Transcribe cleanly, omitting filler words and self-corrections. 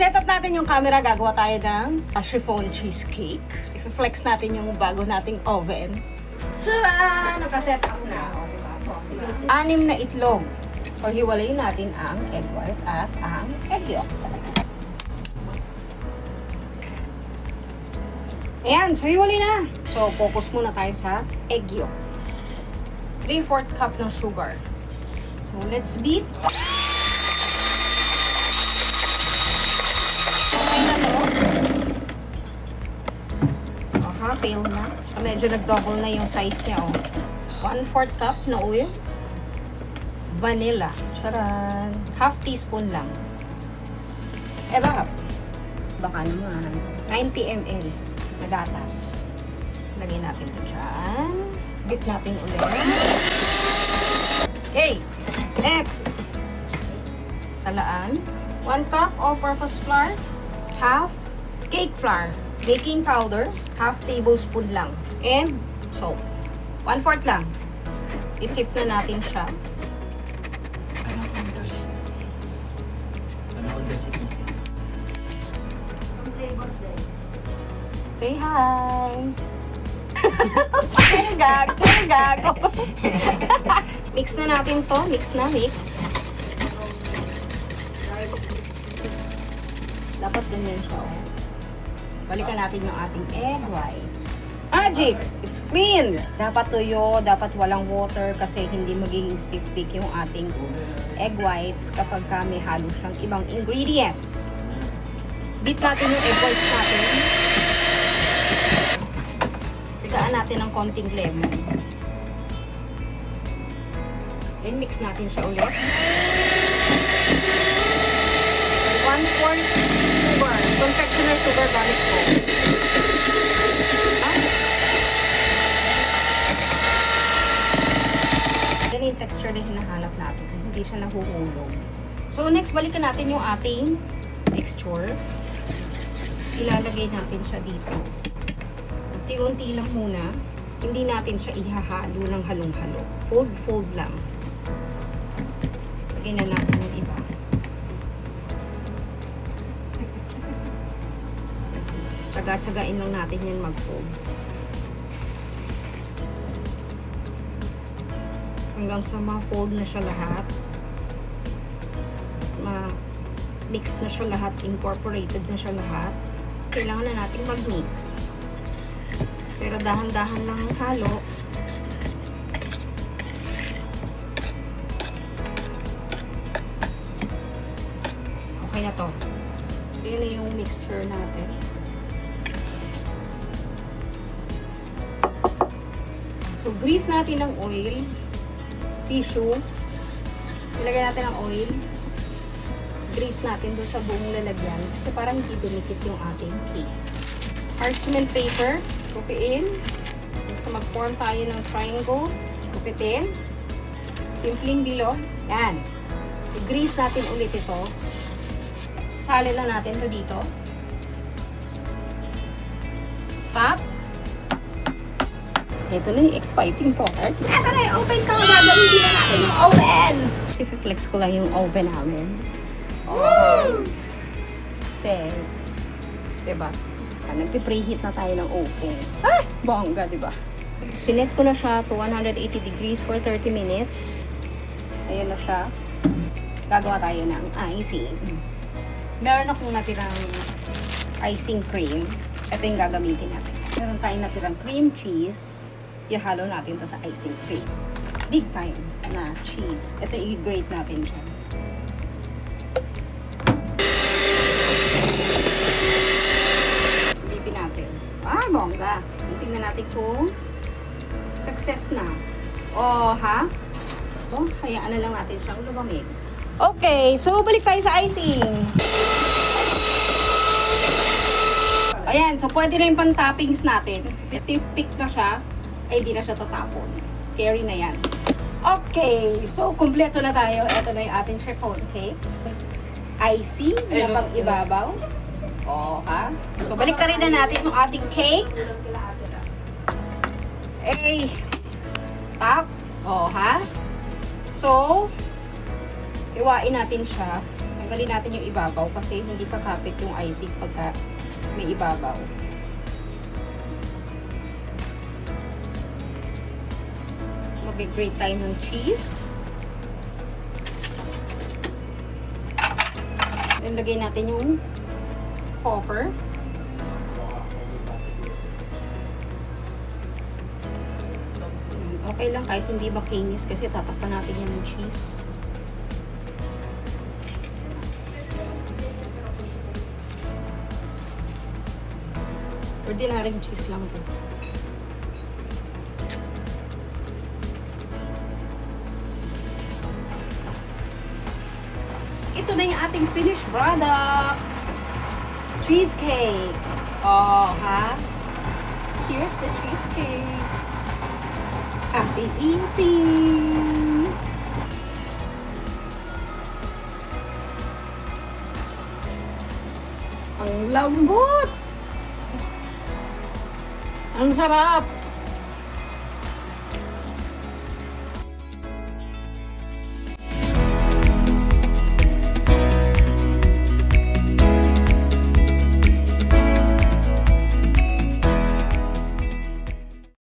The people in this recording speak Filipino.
set up natin yung camera, gagawa tayo ng chiffon cheesecake. I-flex natin yung bago nating oven. Tara! Nakaset up na. O, diba? 6 na itlog. O, hiwalayin natin ang egg white at ang egg yolk. Ayan, so hiwalay na. So, focus muna tayo sa egg yolk. 3/4 cup ng sugar. So, let's beat. Okay na, no? Aha, pale na. So, medyo nag-double na yung size niya, oh. 1/4 cup na oil. Vanilla. Charan. Half teaspoon lang. Baka naman. 90 ml na gatas. Lagyan natin ito dyan. Beat natin ulit. Okay. Next. Salaan. 1 cup all-purpose flour. Half cake flour. Baking powder. Half tablespoon lang. And salt. 1/4 lang. I-sift na natin siya. Say hi! Gag! Mix na natin to. Mix. Dapat ganyan siya. Oh. Balikan natin yung ating egg whites. Magic! It's clean! Dapat tuyo, dapat walang water kasi hindi magiging stiff bake yung ating egg whites kapag may halo siyang ibang ingredients. Beat natin yung egg whites natin. Pigaan natin ng konting lemon. Then mix natin siya ulit. 1/4 sugar. Confectioner sugar gamit ko. Yan yung texture na hinahanap natin. Hindi siya nahuhulog. So next, balikan natin yung ating texture. Ilalagay natin siya dito. Unti-unti lang muna. Hindi natin siya ihahalo ng halong-halo. Fold lang. Lagyan na natin yung iba. Tsaga-tsagain lang natin yan mag-fold. Hanggang sa ma-fold na siya lahat. Ma-mix na siya lahat. Incorporated na siya lahat. Kailangan na natin mag-mix. Pero dahan-dahan lang ang halo. Okay na to. Yan na yung mixture natin. So, grease natin ng oil. Tissue. Ilagay natin ang oil. Grease natin doon sa buong lalagyan. Kasi parang hindi dumikit yung ating cake. Parchment paper. Kupiin. So, mag-form tayo ng triangle. Kupitin. Simpleng bilog. Yan. I-grease natin ulit ito. Sali lang natin ito dito. Tap. Ito na yung exciting part. Ito na yung oven ko. Gagamitin na natin yung oven. I-flex ko lang yung oven namin. Oh. Kasi, diba? Nagpe-preheat na tayo ng oven. Ah! Bongga, diba? Sinet ko na siya to 180 degrees for 30 minutes. Ayan na siya. Gagawa tayo ng icing. Meron akong natirang icing cream. Ito yung gagamitin natin. Meron tayong natirang cream cheese. Ihalo natin to sa icing cream. Big time na cheese. Ito i-grate natin siya. Lipin natin. Ah, bongga. Tingnan natin kung success na. Oh, ha? Oh, hayaan na lang natin siyang lumamig. Okay, so balik tayo sa icing. Ayan, so pwede na yung pang-toppings natin. If pick na siya, ay di na siya tatapon. Carry na yan. Okay, so kumpleto na tayo. Ito na yung ating chiffon cake. Icing na pang ibabaw. Oh, ha? So balik ka rin na natin yung ating cake. Eh, top. Oh, ha? So, iwain natin siya. Tanggalin natin yung ibabaw kasi hindi kakapit yung icing pagka may ibabaw. Mag-grate tayo ng cheese. Then, lagay natin yung copper. Okay lang kahit hindi makinis kasi tatakpan natin yan ng cheese. Ordinaryong cheese lang to. Ito na yung ating finished product. Cheesecake. Oh, ha? Here's the cheesecake. Happy eating! Ang lambot! Ang sarap!